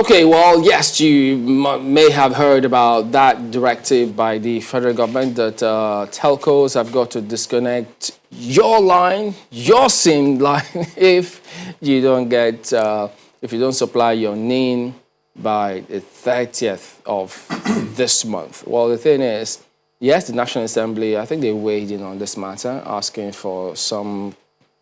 Okay, well, yes, you may have heard about that directive by the federal government that telcos have got to disconnect your line, your SIM line, if you don't get, if you don't supply your NIN by the 30th of this month. Well, the thing is, yes, the National Assembly, I think they weighed in on this matter, asking for some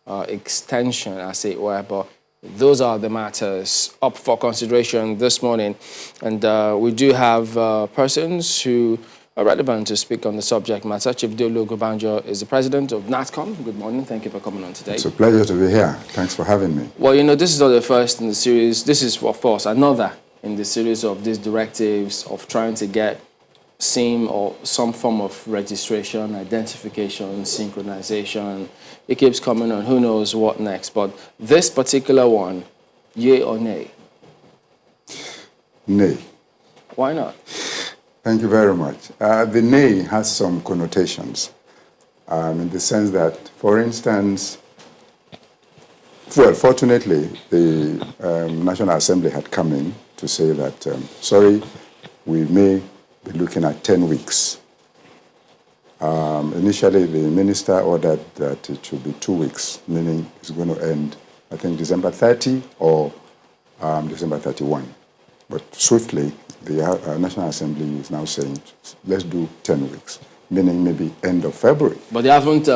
extension, as it were, but those are the matters up for consideration this morning. And we do have persons who are relevant to speak on the subject matter. Chief Dolo Gobanjo is the president of NATCOM. Good morning. Thank you for coming on today. It's a pleasure to be here. Thanks for having me. Well, you know, this is not the first in the series. This is, of course, another in the series of these directives of trying to get SIM or some form of registration, identification, synchronization. It keeps coming on. Who knows what next? But this particular one, yay or nay? Nay. Why not? Thank you very much. The nay has some connotations in the sense that, for instance, well, fortunately, the National Assembly had come in to say that, sorry, we may be looking at 10 weeks. Initially, the minister ordered that it should be 2 weeks, meaning it's going to end, I think, December 30 or December 31. But swiftly, the National Assembly is now saying, let's do 10 weeks, meaning maybe end of February. But they haven't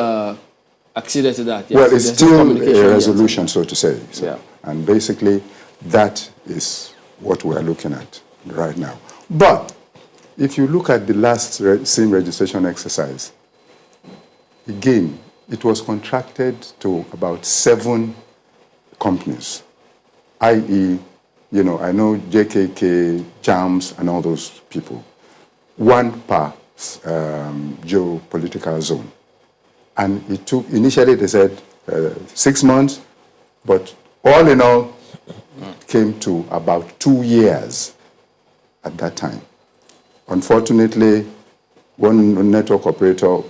acceded to that yet. Well, it's still a resolution, so to say. So, yeah. And basically, that is what we are looking at right now. But if you look at the last SIM registration exercise, again, it was contracted to about 7 companies, i.e., you know, I know JKK, JAMS, and all those people. 1 per geopolitical zone. And it took, initially they said 6 months, but all in all, came to about 2 years at that time. Unfortunately, one network operator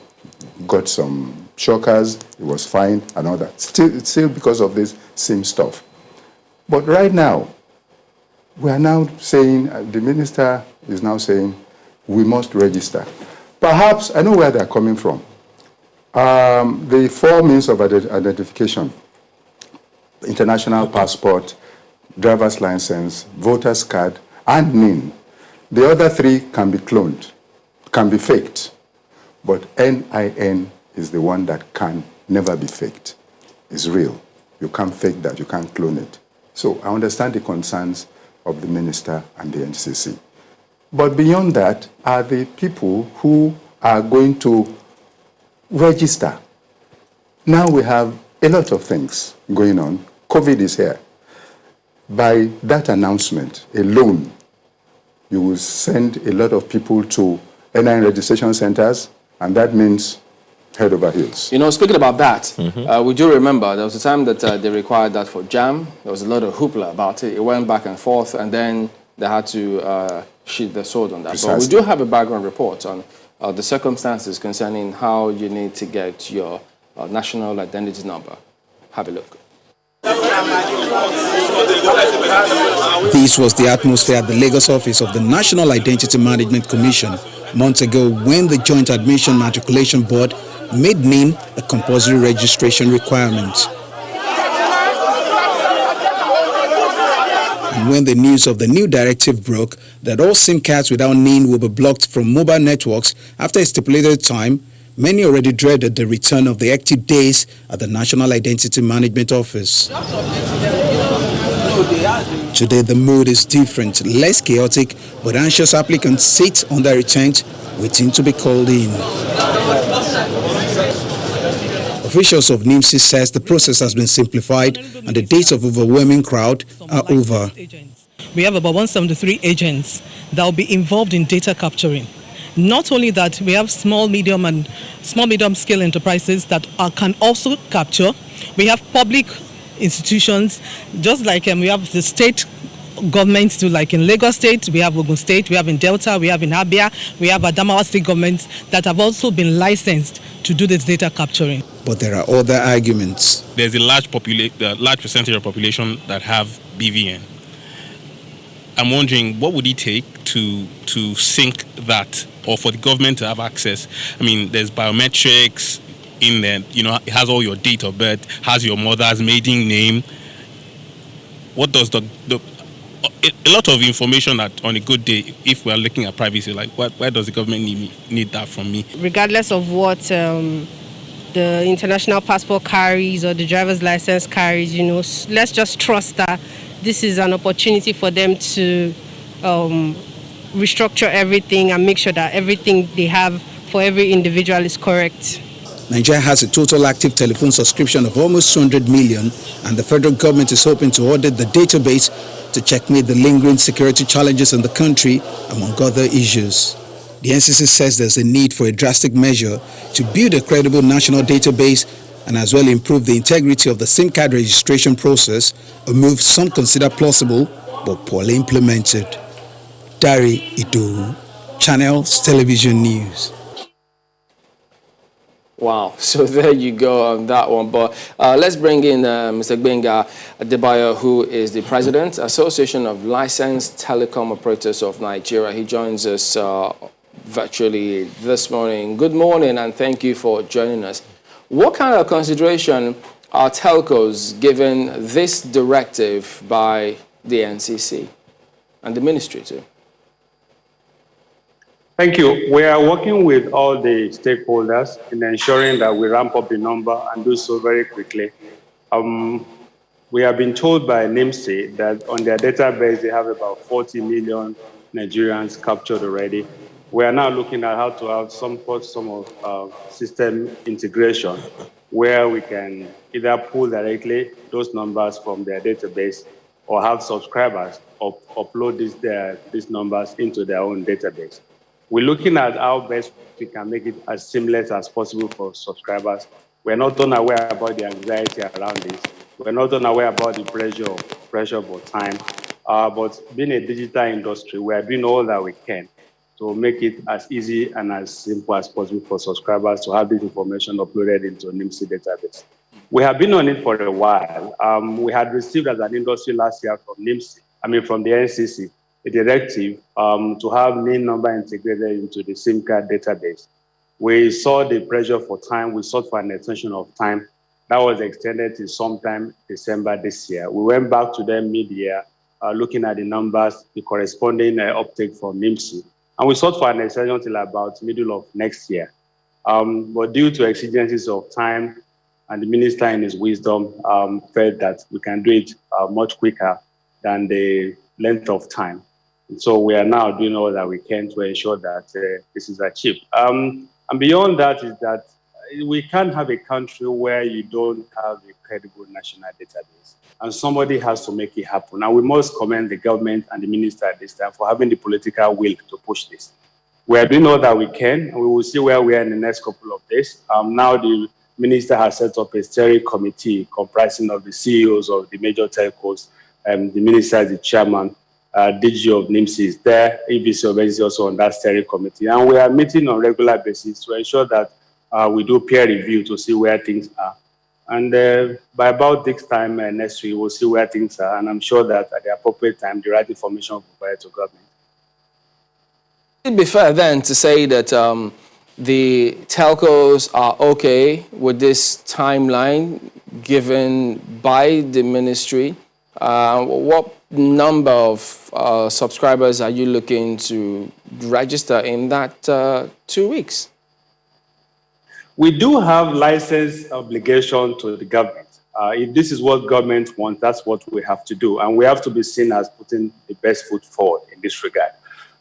got some shockers, it was fined and all that. Still because of this same stuff. But right now, we are now saying, the minister is now saying, we must register. Perhaps, I know where they're coming from. The 4 means of identification, international passport, driver's license, voter's card, and NIN. The other 3 can be cloned, can be faked, but NIN is the one that can never be faked. It's real. You can't fake that, you can't clone it. So I understand the concerns of the minister and the NCC. But beyond that are the people who are going to register. Now we have a lot of things going on. COVID is here. By that announcement alone, you will send a lot of people to NIN registration centers, and that means head over heels. You know, speaking about that, we do remember there was a time that they required that for JAM. There was a lot of hoopla about it. It went back and forth, and then they had to sheath the sword on that. Precisely. But we do have a background report on the circumstances concerning how you need to get your national identity number. Have a look. This was the atmosphere at the Lagos office of the National Identity Management Commission months ago when the Joint Admission Matriculation Board made NIN a compulsory registration requirement. And when the news of the new directive broke that all SIM cards without NIN will be blocked from mobile networks after a stipulated time, many already dreaded the return of the active days at the National Identity Management Office. Today the mood is different, less chaotic, but anxious applicants sit under a tent waiting to be called in. Officials of NIMC says the process has been simplified and the days of overwhelming crowd are over. We have about 173 agents that will be involved in data capturing. Not only that, we have small, medium scale enterprises that can also capture. We have public institutions, just like we have the state governments too, like in Lagos State, we have Ogun State, we have in Delta, we have in Abia, we have Adamawa State governments that have also been licensed to do this data capturing. But there are other arguments. There's a large percentage of population that have BVN. I'm wondering, what would it take to sync that, or for the government to have access? I mean, there's biometrics in there. It has all your date of birth, has your mother's maiden name. What does a lot of information that on a good day, if we are looking at privacy, like why does the government need that from me? Regardless of what the international passport carries or the driver's license carries, let's just trust that this is an opportunity for them to restructure everything and make sure that everything they have for every individual is correct. Nigeria has a total active telephone subscription of almost 200 million, and the federal government is hoping to audit the database to checkmate the lingering security challenges in the country, among other issues. The NCC says there's a need for a drastic measure to build a credible national database and as well improve the integrity of the SIM card registration process, a move some consider plausible but poorly implemented. Dari Idowu, Channels Television News. Wow, so there you go on that one. But let's bring in Mr. Gbenga Adebayo, who is the President, Association of Licensed Telecom Operators of Nigeria. He joins us virtually this morning. Good morning, and thank you for joining us. What kind of consideration are telcos given this directive by the NCC and the ministry too? Thank you. We are working with all the stakeholders in ensuring that we ramp up the number and do so very quickly. We have been told by NIMSI that on their database, they have about 40 million Nigerians captured already. We are now looking at how to have some of system integration where we can either pull directly those numbers from their database or have subscribers upload these numbers into their own database. We're looking at how best we can make it as seamless as possible for subscribers. We're not unaware about the anxiety around this. We're not unaware about the pressure for time. But being a digital industry, we are doing all that we can to make it as easy and as simple as possible for subscribers to have this information uploaded into NIMSI database. We have been on it for a while. We had received as an industry last year from from the NCC, a directive to have NIN number integrated into the SIM card database. We saw the pressure for time. We sought for an extension of time. That was extended to sometime December this year. We went back to them mid-year, looking at the numbers, the corresponding uptake from NIMSI. And we sought for an extension until about middle of next year. But due to exigencies of time, and the minister in his wisdom felt that we can do it much quicker than the length of time. So we are now doing all that we can to ensure that this is achieved. And beyond that is that we can't have a country where you don't have a credible national database. And somebody has to make it happen. And we must commend the government and the minister at this time for having the political will to push this. We are doing all that we can, and we will see where we are in the next couple of days. Now the minister has set up a steering committee comprising of the CEOs of the major telcos, the minister is the chairman, DG of NIMSI is there, ABC of NCC is also on that steering committee. And we are meeting on a regular basis to ensure that we do peer review to see where things are. And by about this time next week, we'll see where things are. And I'm sure that at the appropriate time, the right information will be provided to government. It'd be fair then to say that the telcos are okay with this timeline given by the ministry. What number of subscribers are you looking to register in that 2 weeks? We do have license obligation to the government. If this is what government wants, that's what we have to do. And we have to be seen as putting the best foot forward in this regard.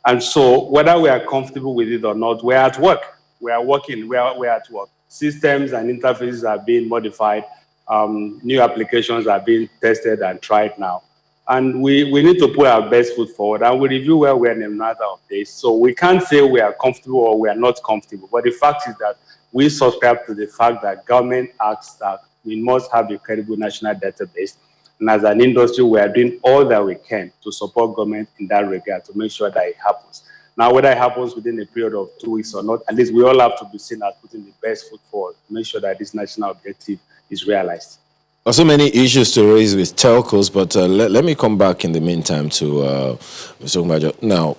And so whether we are comfortable with it or not, we're at work. We are working, we're at work. Systems and interfaces are being modified. New applications are being tested and tried now. And we need to put our best foot forward, and we review where we are in a matter of days. So we can't say we are comfortable or we are not comfortable. But the fact is that we subscribe to the fact that government asks that we must have a credible national database. And as an industry, we are doing all that we can to support government in that regard to make sure that it happens. Now, whether it happens within a period of 2 weeks or not, at least we all have to be seen as putting the best foot forward to make sure that this national objective is realized. So many issues to raise with telcos, but let me come back in the meantime to Mr. Umajo. Now,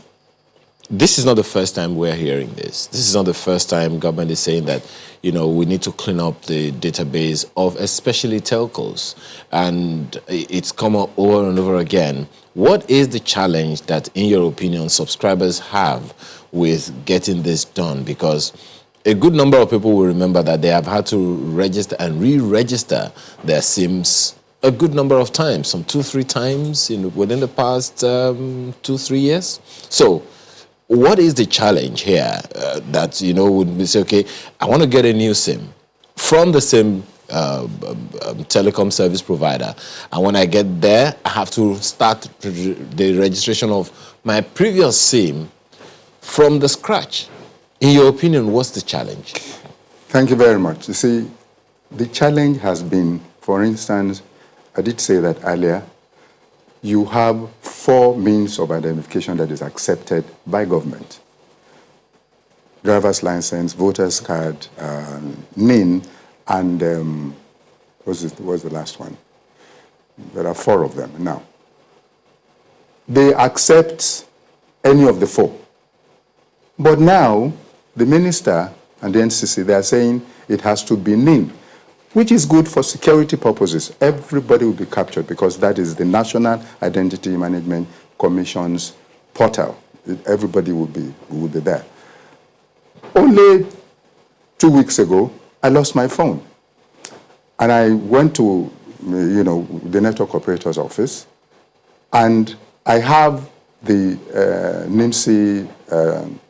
this is not the first time we're hearing this. This is not the first time government is saying that, we need to clean up the database of especially telcos. And it's come up over and over again. What is the challenge that, in your opinion, subscribers have with getting this done? Because a good number of people will remember that they have had to register and re-register their SIMs a good number of times, some 2-3 times within the past 2-3 years. So, what is the challenge here that, would be say, okay, I want to get a new SIM from the same telecom service provider. And when I get there, I have to start the registration of my previous SIM from the scratch. In your opinion, what's the challenge? Thank you very much. You see, the challenge has been, for instance, I did say that earlier, you have 4 means of identification that is accepted by government. Driver's license, voter's card, NIN, and what's the last one? There are 4 of them now. They accept any of the 4. But now, the minister and the NCC, they are saying it has to be NIN, which is good for security purposes. Everybody will be captured because that is the National Identity Management Commission's portal. Everybody will be there. Only 2 weeks ago, I lost my phone. And I went to, the network operator's office, and I have the NIMC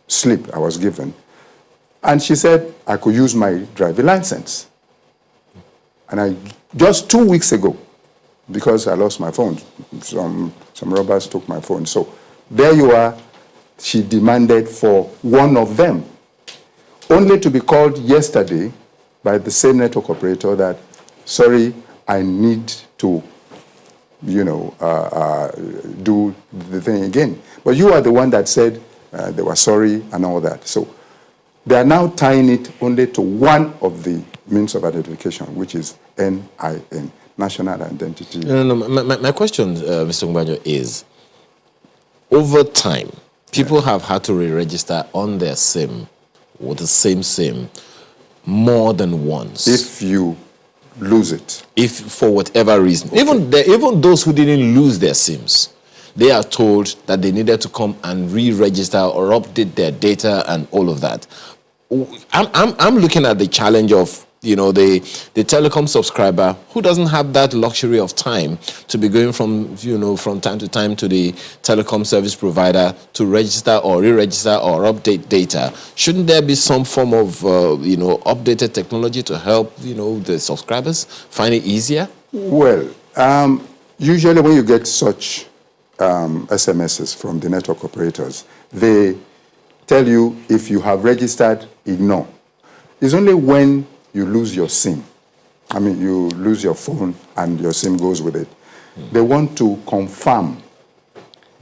slip I was given. And she said I could use my driving license. And just 2 weeks ago, because I lost my phone, some robbers took my phone. So there you are, she demanded for one of them, only to be called yesterday by the same network operator that, sorry, I need to, do the thing again. But you are the one that said they were sorry and all that. So they are now tying it only to one of the means of identification, which is NIN, National Identity. No. My question, Mr. Ngbanjo, is, over time, people have had to re-register on their SIM, with the same SIM, more than once. If you lose it. If, for whatever reason. Okay. Even those who didn't lose their SIMs, they are told that they needed to come and re-register or update their data and all of that. I'm looking at the challenge of the telecom subscriber who doesn't have that luxury of time to be going from time to time to the telecom service provider to register or re-register or update data. Shouldn't there be some form of updated technology to help the subscribers find it easier? Well, usually when you get such SMSs from the network operators, they tell you if you have registered, ignore. It's only when you lose your SIM, you lose your phone and your SIM goes with it. They want to confirm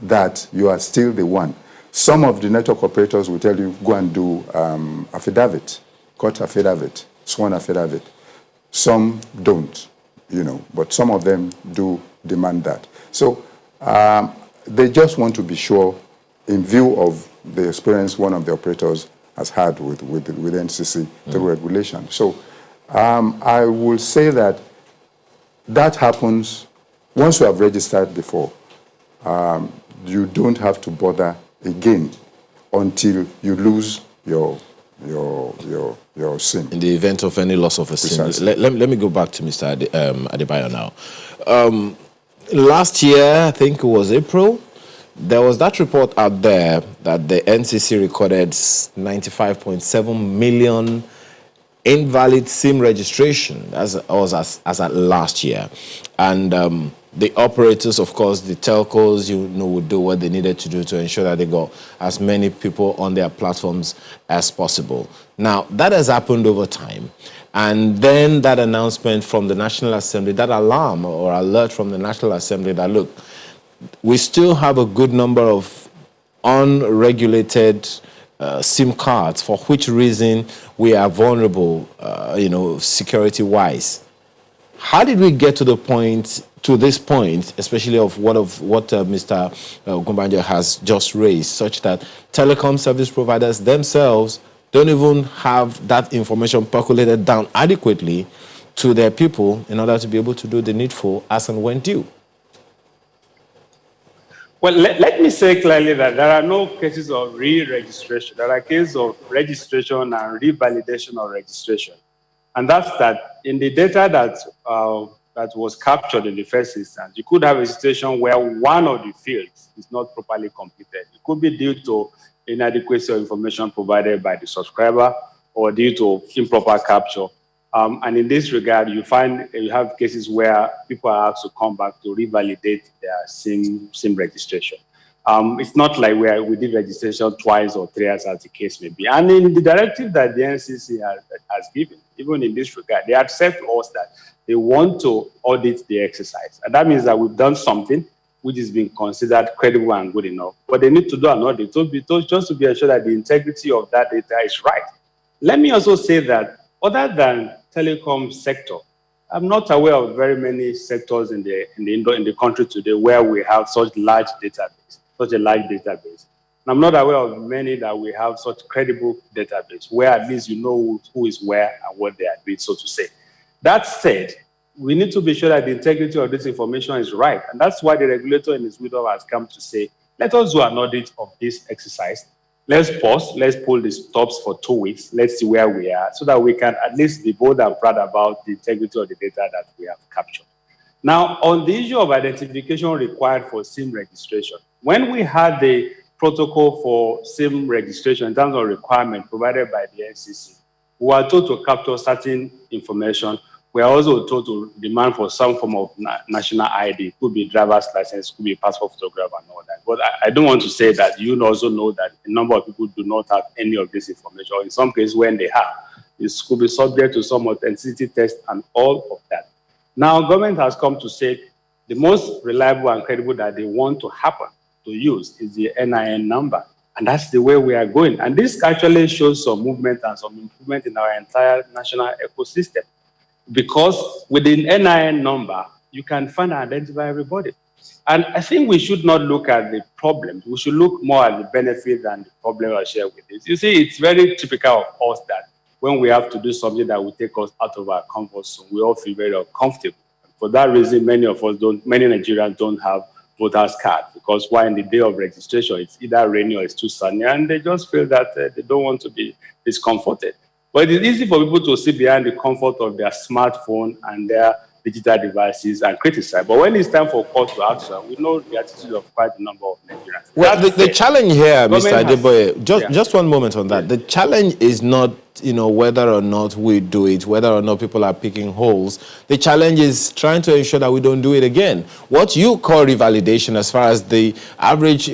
that you are still the one. Some of the network operators will tell you, go and do affidavit, court affidavit, sworn affidavit. Some don't, but some of them do demand that. So they just want to be sure, in view of the experience one of the operators has had with NCC through regulation. So I will say that happens once you have registered before. You don't have to bother again until you lose your SIM. In the event of any loss of a SIM. Let me go back to Mr. Adebayo now. Last year, I think it was April, there was that report out there that the NCC recorded 95.7 million invalid SIM registration as at last year. And the operators, of course, the telcos, would do what they needed to do to ensure that they got as many people on their platforms as possible. Now, that has happened over time. And then that announcement from the National Assembly, that alarm or alert from the National Assembly that, look, we still have a good number of unregulated SIM cards, for which reason we are vulnerable, security-wise. How did we get to this point, especially of what Mr. Gumbanjo has just raised, such that telecom service providers themselves don't even have that information percolated down adequately to their people in order to be able to do the needful as and when due? Well, let me say clearly that there are no cases of re-registration. There are cases of registration and revalidation of registration. And that's that in the data that was captured in the first instance, you could have a situation where one of the fields is not properly completed. It could be due to inadequacy of information provided by the subscriber or due to improper capture. And in this regard, you have cases where people are asked to come back to revalidate their SIM registration. It's not like we did registration twice or thrice, as the case may be. And in the directive that the NCC has given, even in this regard, they have said to us that they want to audit the exercise. And that means that we've done something which is being considered credible and good enough. But they need to do an audit just to be assured that the integrity of that data is right. Let me also say that other than telecom sector, I'm not aware of very many sectors in the country today where we have such a large database. And I'm not aware of many that we have such credible database where at least you know who is where and what they are doing, so to say. That said, we need to be sure that the integrity of this information is right. And that's why the regulator in his wisdom has come to say, let us do an audit of this exercise. Let's pause, let's pull the stops for 2 weeks. Let's see where we are so that we can at least be bold and proud about the integrity of the data that we have captured. Now, on the issue of identification required for SIM registration, when we had the protocol for SIM registration in terms of requirement provided by the NCC, we were told to capture certain information. We are also told to demand for some form of national ID. It could be driver's license, could be passport photograph and all that. But I don't want to say that you also know that a number of people do not have any of this information, or in some cases when they have, this could be subject to some authenticity test and all of that. Now, government has come to say the most reliable and credible that they want to happen to use is the NIN number. And that's the way we are going. And this actually shows some movement and some improvement in our entire national ecosystem. Because with the NIN number, you can find and identify everybody. And I think we should not look at the problems. We should look more at the benefit than the problem I share with this. You see, it's very typical of us that when we have to do something that will take us out of our comfort zone, we all feel very uncomfortable. For that reason, many Nigerians don't have voters card, because while in the day of registration, it's either rainy or it's too sunny, and they just feel that they don't want to be discomforted. But it's easy for people to sit behind the comfort of their smartphone and their digital devices and criticize. But when it's time for call to action, we know the attitude of quite a number of Nigerians. Well, the challenge here, Mr. Adeboye, Yeah. just one moment on that. The challenge is not, whether or not we do it, whether or not people are picking holes. The challenge is trying to ensure that we don't do it again. What you call revalidation, as far as the average,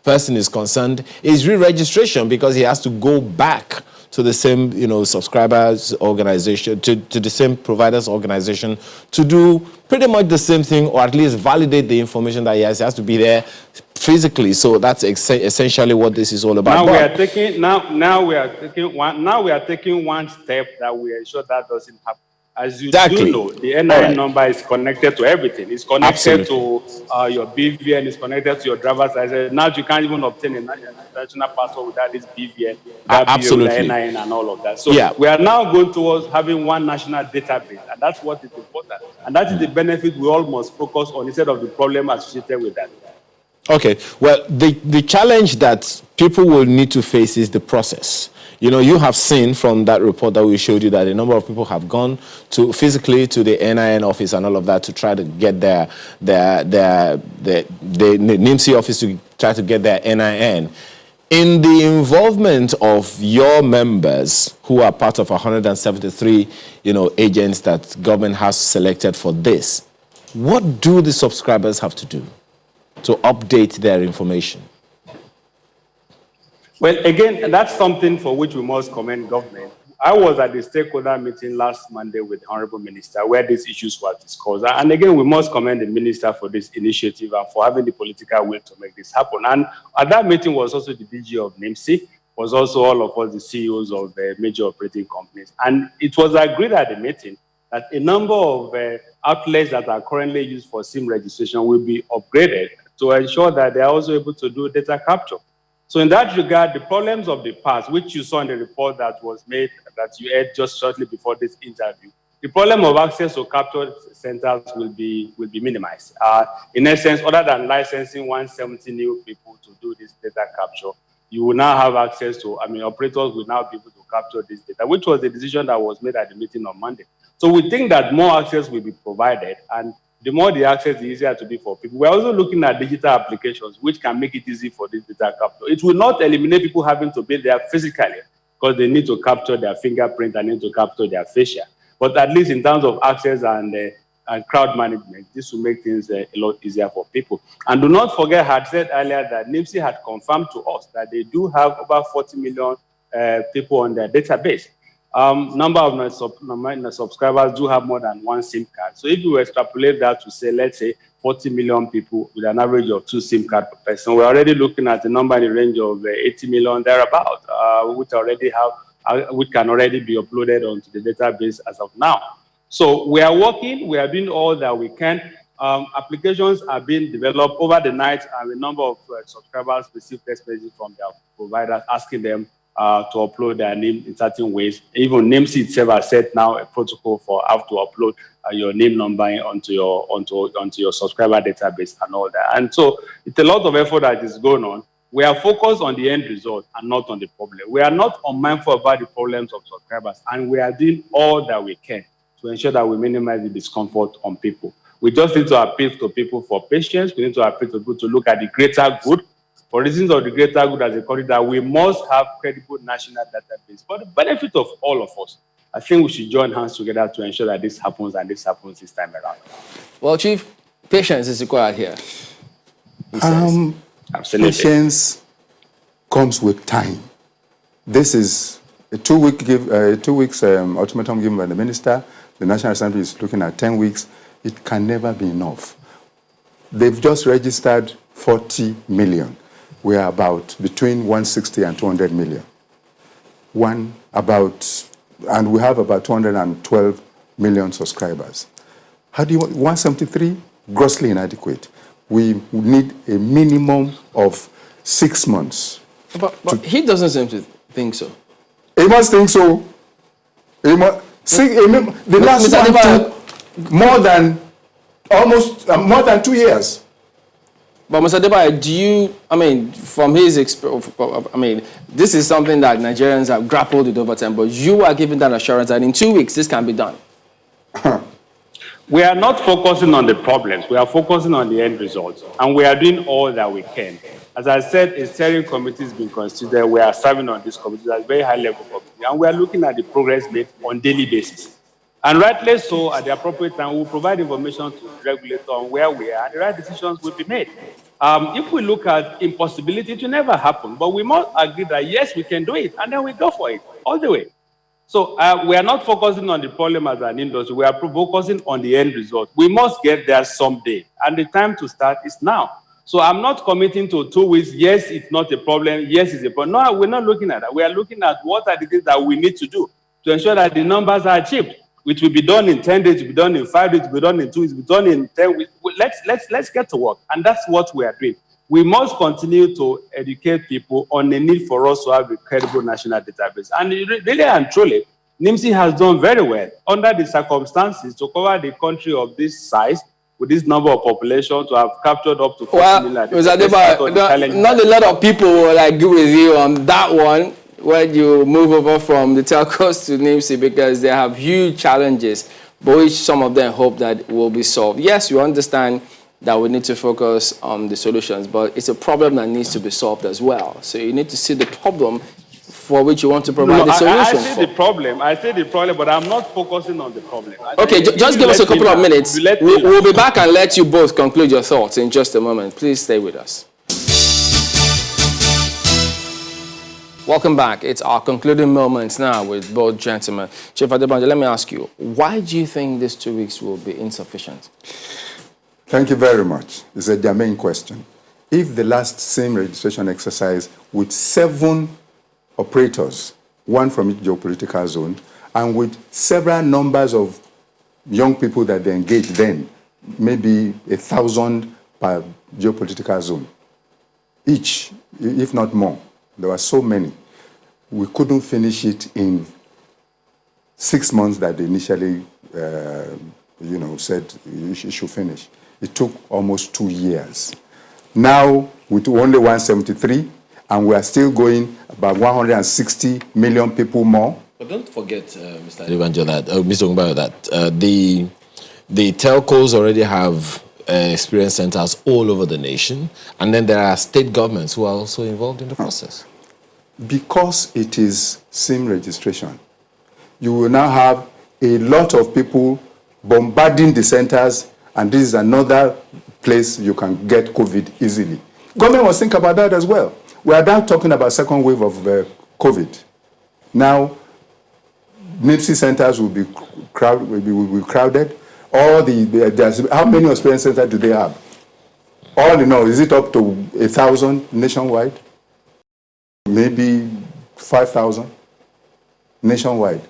person is concerned, is re-registration, because he has to go back to the same, subscribers organization, to the same providers organization, to do pretty much the same thing, or at least validate the information that he has. He has to be there physically. So that's essentially what this is all about. Now we are taking one step that we ensure that doesn't happen. As you do know, the NIN number is connected to everything. It's connected to your BVN, it's connected to your driver's license. Now you can't even obtain a national passport without this BVN, Absolutely. NIN and all of that. So we are now going towards having one national database, and that's what is important. And that is the benefit we all must focus on instead of the problem associated with that. Okay, well, the challenge that people will need to face is the process. You have seen from that report that we showed you that a number of people have gone physically to the NIN office and all of that to try to get the NIMC office to try to get their NIN. In the involvement of your members, who are part of 173, agents that government has selected for this, what do the subscribers have to do to update their information? Well, again, that's something for which we must commend government. I was at the stakeholder meeting last Monday with the Honorable Minister where these issues were discussed. And again, we must commend the Minister for this initiative and for having the political will to make this happen. And at that meeting was also the DG of NIMC, was also all of us, the CEOs of the major operating companies. And it was agreed at the meeting that a number of outlets that are currently used for SIM registration will be upgraded to ensure that they are also able to do data capture. So in that regard, the problems of the past, which you saw in the report that was made, that you heard just shortly before this interview, the problem of access to capture centers will be minimized. In essence, other than licensing 170 new people to do this data capture, you will now have access to, operators will now be able to capture this data, which was the decision that was made at the meeting on Monday. So we think that more access will be provided, and the more the access, the easier to be for people. We're also looking at digital applications, which can make it easy for this data capture. It will not eliminate people having to be there physically, because they need to capture their fingerprint and need to capture their facial. But at least in terms of access and crowd management, this will make things a lot easier for people. And do not forget, I had said earlier that NIMSI had confirmed to us that they do have over 40 million people on their database. Number of subscribers do have more than one SIM card. So if you extrapolate that to say, let's say 40 million people with an average of 2 SIM cards per person, we're already looking at a number in the range of 80 million thereabout, which can already be uploaded onto the database as of now. So we are working, we are doing all that we can. Applications are being developed over the night, and a number of subscribers receive text messages from their providers asking them to upload their name in certain ways. Even NIMSI itself has set now a protocol for how to upload your name number onto your subscriber database and all that. And so it's a lot of effort that is going on. We are focused on the end result and not on the problem. We are not unmindful about the problems of subscribers, and we are doing all that we can to ensure that we minimize the discomfort on people. We just need to appeal to people for patience. We need to appeal to people to look at the greater good. For reasons of the greater good as a country, that we must have credible national database. For the benefit of all of us, I think we should join hands together to ensure that this happens, and this happens this time around. Well, Chief, patience is required here. Absolutely. Patience comes with time. This is a 2 weeks ultimatum given by the minister. The National Assembly is looking at 10 weeks. It can never be enough. They've just registered 40 million. We are about between 160 and 200 million. And we have about 212 million subscribers. How do you want 173? Grossly inadequate. We need a minimum of 6 months. But he doesn't seem to think so. He must think so. The last one took more than 2 years. But Mr. Adebayo, from his experience, this is something that Nigerians have grappled with over time, but you are giving that assurance that in 2 weeks this can be done. We are not focusing on the problems. We are focusing on the end results, and we are doing all that we can. As I said, a steering committee has been considered. We are serving on this committee at a very high level committee, and we are looking at the progress made on daily basis. And rightly so, at the appropriate time, we'll provide information to the regulator on where we are, and the right decisions will be made. If we look at impossibility, it will never happen, but we must agree that yes, we can do it, and then we go for it all the way. So we are not focusing on the problem as an industry. We are focusing on the end result. We must get there someday, and the time to start is now. So I'm not committing to 2 weeks. Yes, it's not a problem. Yes, it's a problem. No, we're not looking at that. We are looking at what are the things that we need to do to ensure that the numbers are achieved, which will be done in 10 days, it will be done in 5 days, it will be done in 2 weeks, it will be done in 10 weeks. Let's get to work, and that's what we are doing. We must continue to educate people on the need for us to have a credible national database. And really and truly, NIMSI has done very well under the circumstances to cover the country of this size with this number of population to have captured up to 40 million. Not a lot of people will agree with you on that one when you move over from the telcos to NIMSI, because they have huge challenges, but which some of them hope that will be solved. Yes, we understand that we need to focus on the solutions, but it's a problem that needs to be solved as well. So you need to see the problem for which you want to provide the solution. I see the problem, but I'm not focusing on the problem. Okay, just give us a couple of minutes. We'll be back and let you both conclude your thoughts in just a moment. Please stay with us. Welcome back. It's our concluding moments now with both gentlemen. Chief Adebanjo, let me ask you, why do you think these 2 weeks will be insufficient? Thank you very much. It's a germane question. If the last SIM registration exercise with 7 operators, one from each geopolitical zone, and with several numbers of young people that they engaged then, maybe 1,000 per geopolitical zone, each, if not more. There were so many. We couldn't finish it in 6 months that they initially, said you should finish. It took almost 2 years. Now, with only 173, and we are still going about 160 million people more. But don't forget, Mr. Adebanjo, Mr. Ungbayo, that the telcos already have experience centers all over the nation, and then there are state governments who are also involved in the process. Because it is SIM registration, you will now have a lot of people bombarding the centers, and this is another place you can get COVID easily. Government must think about that as well. We are now talking about second wave of COVID. Now, NIPSI centers will be crowded. How many experience centers do they have? All in all, is it up to 1,000 nationwide? Maybe 5,000 nationwide.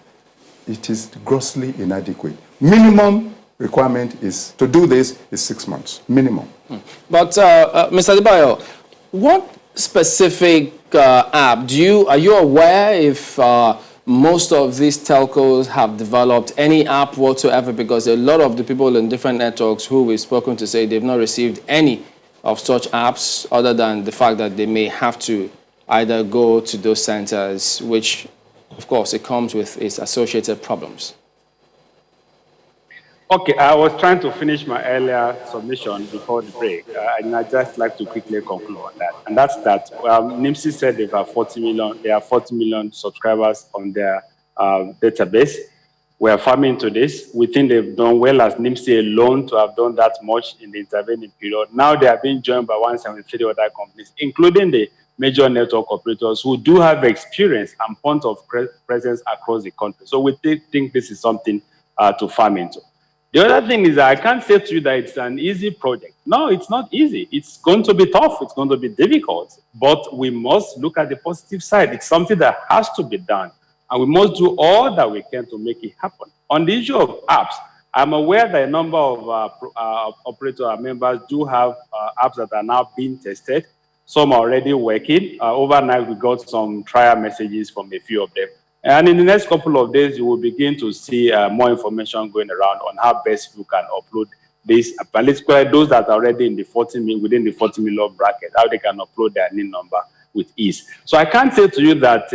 It is grossly inadequate. Minimum requirement is to do this is 6 months, minimum. But Mr. Adebayo, what specific app are you aware if most of these telcos have developed any app whatsoever? Because a lot of the people in different networks who we've spoken to say they've not received any of such apps, other than the fact that they may have to either go to those centers, which of course it comes with its associated problems. Okay, I was trying to finish my earlier submission before the break, and I'd just like to quickly conclude on that. And that's that NIMSI said they have 40 million subscribers on their database. We are farming to this. We think they've done well as NIMSI alone to have done that much in the intervening period. Now they are being joined by 173 other companies, including the major network operators who do have experience and point of presence across the country. So we think this is something to farm into. The other thing is that I can't say to you that it's an easy project. No, it's not easy. It's going to be tough. It's going to be difficult. But we must look at the positive side. It's something that has to be done. And we must do all that we can to make it happen. On the issue of apps, I'm aware that a number of operator members do have apps that are now being tested. Some are already working. Overnight, we got some trial messages from a few of them. And in the next couple of days, you will begin to see more information going around on how best you can upload this, particularly those that are already in the within the 40 million bracket, how they can upload their NIN number with ease. So I can't say to you that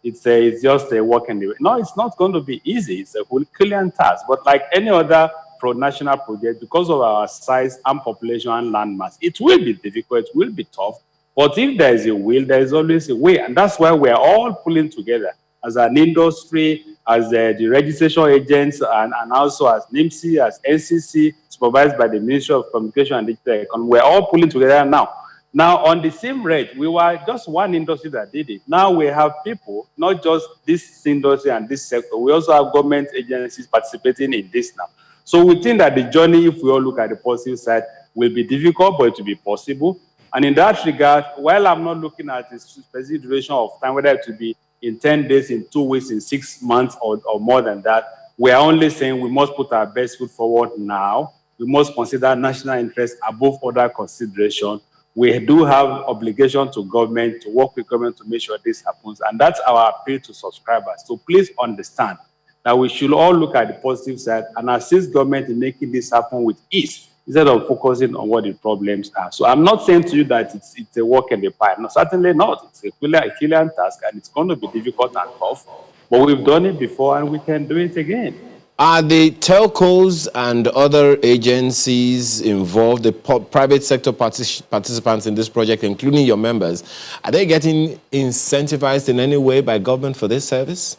it's just a work in the way. No, it's not going to be easy. It's a Herculean task. But like any other national project, because of our size and population and landmass, it will be difficult, it will be tough. But if there is a will, there is always a way. And that's why we're all pulling together as an industry, as the registration agents, and also as NIMSI, as NCC, supervised by the Ministry of Communication and Digital Economy. We're all pulling together now. Now, on the same rate, we were just one industry that did it. Now we have people, not just this industry and this sector, we also have government agencies participating in this now. So we think that the journey, if we all look at the positive side, will be difficult, but it will be possible. And in that regard, while I'm not looking at the specific duration of time, whether it will be in 10 days, in 2 weeks, in 6 months, or more than that, we are only saying we must put our best foot forward now. We must consider national interest above other consideration. We do have obligation to government, to work with government to make sure this happens. And that's our appeal to subscribers. So please understand that we should all look at the positive side and assist government in making this happen with ease, instead of focusing on what the problems are. So I'm not saying to you that it's a walk in the park. No, certainly not. It's a Herculean task, and it's going to be difficult and tough. But we've done it before, and we can do it again. Are the telcos and other agencies involved, the private sector participants in this project, including your members, are they getting incentivized in any way by government for this service?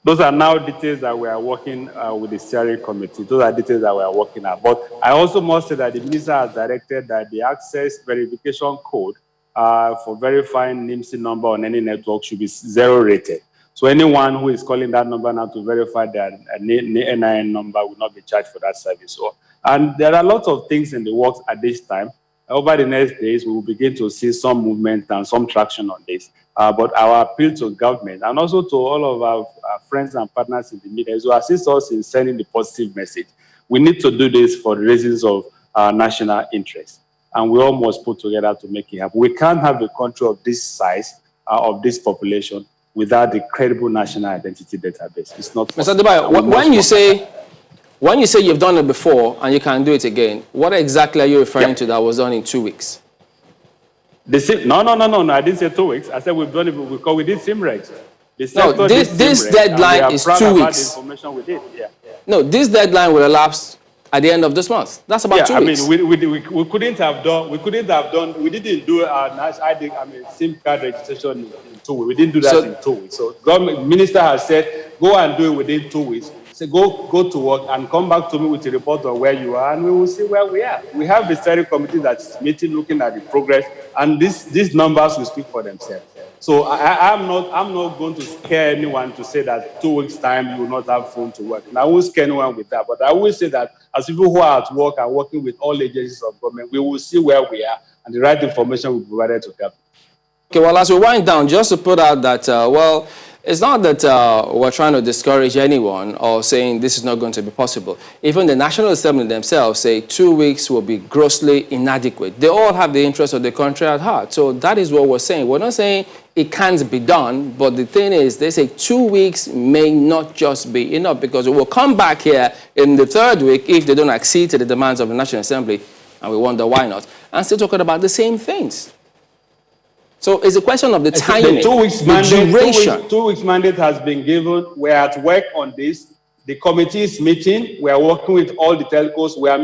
Those are now details that we are working with the steering committee. Those are details that we are working at. But I also must say that the minister has directed that the access verification code for verifying NIMSI number on any network should be 0 rated. So anyone who is calling that number now to verify their NIN number will not be charged for that service. And there are lots of things in the works at this time. Over the next days, we will begin to see some movement and some traction on this. But our appeal to government and also to all of our friends and partners in the media is to assist us in sending the positive message. We need to do this for the reasons of our national interest. And we all must put together to make it happen. We can't have a country of this size, of this population, without the credible national identity database. It's not possible. Mr. Adebayo, when you say you've done it before and you can do it again, what exactly are you referring to that was done in 2 weeks? No, I didn't say 2 weeks. I said we've done it because we did SIMREX. No, this deadline is 2 weeks. Information we did. Yeah. No, this deadline will elapse at the end of this month. That's about 2 weeks. I mean, we couldn't have done, we didn't do our SIM card registration in 2 weeks. We didn't do that in 2 weeks. So government minister has said, go and do it within 2 weeks. So go to work and come back to me with a report on where you are, and we will see where we are. We have a steering committee that's meeting, looking at the progress, and these numbers will speak for themselves. So I'm not going to scare anyone to say that 2 weeks' time you will not have phone to work. And I won't scare anyone with that, but I will say that as people who are at work and working with all agencies of government, we will see where we are, and the right information will be provided to government. Okay, well, as we wind down, just to put out that, it's not that we're trying to discourage anyone or saying this is not going to be possible. Even the National Assembly themselves say 2 weeks will be grossly inadequate. They all have the interest of the country at heart. So that is what we're saying. We're not saying it can't be done, but the thing is, they say 2 weeks may not just be enough, because we will come back here in the third week if they don't accede to the demands of the National Assembly, and we wonder why not, and still talking about the same things. So it's a question of the timing, the 2 weeks mandate, duration. 2 weeks mandate has been given. We're at work on this. The committee is meeting. We are working with all the telcos. We are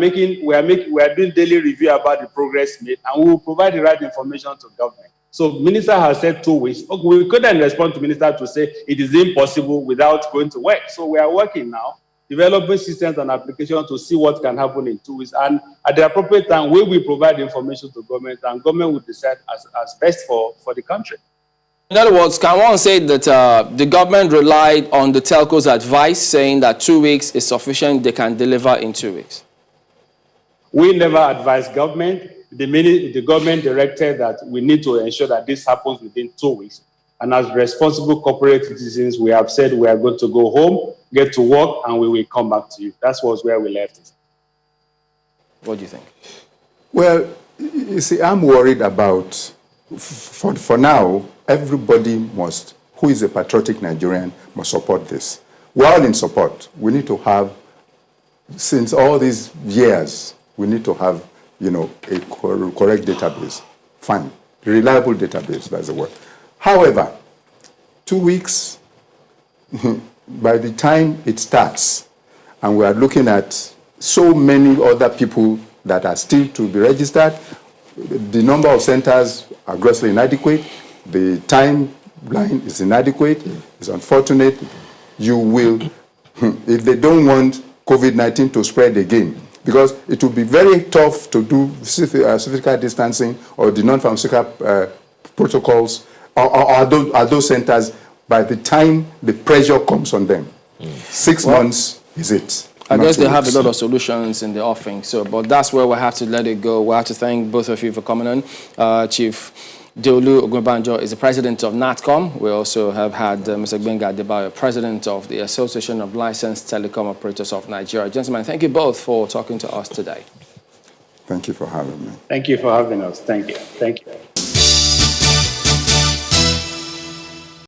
doing daily review about the progress made, and we will provide the right information to government. So minister has said 2 weeks. Okay, we couldn't respond to minister to say it is impossible without going to work. So we are working now, developing systems and applications to see what can happen in 2 weeks. And at the appropriate time, we will provide information to government, and government will decide as best for the country. In other words, can one say that the government relied on the telco's advice, saying that 2 weeks is sufficient, they can deliver in 2 weeks? We never advised government. The government directed that we need to ensure that this happens within 2 weeks. And as responsible corporate citizens, we have said we are going to go home, get to work, and we will come back to you. That was where we left it. What do you think? Well, you see, I'm worried about, for now, everybody who is a patriotic Nigerian must support this. We're all in support. We need to have, since all these years, we need to have, a correct database. Fine. Reliable database, that's the word. However, 2 weeks, by the time it starts, and we are looking at so many other people that are still to be registered, the number of centers are grossly inadequate, the timeline is inadequate, it's unfortunate. You will, if they don't want COVID-19 to spread again, because it will be very tough to do physical distancing or the non-pharmaceutical protocols, are those centers, by the time the pressure comes on them. 6 months is it. I guess they have a lot of solutions in the offing, but that's where we have to let it go. We have to thank both of you for coming on. Chief Deolu Ogunbanjo is the president of NATCOM. We also have had Mr. Gbenga Adebayo, president of the Association of Licensed Telecom Operators of Nigeria. Gentlemen, thank you both for talking to us today. Thank you for having me. Thank you for having us. Thank you. Thank you.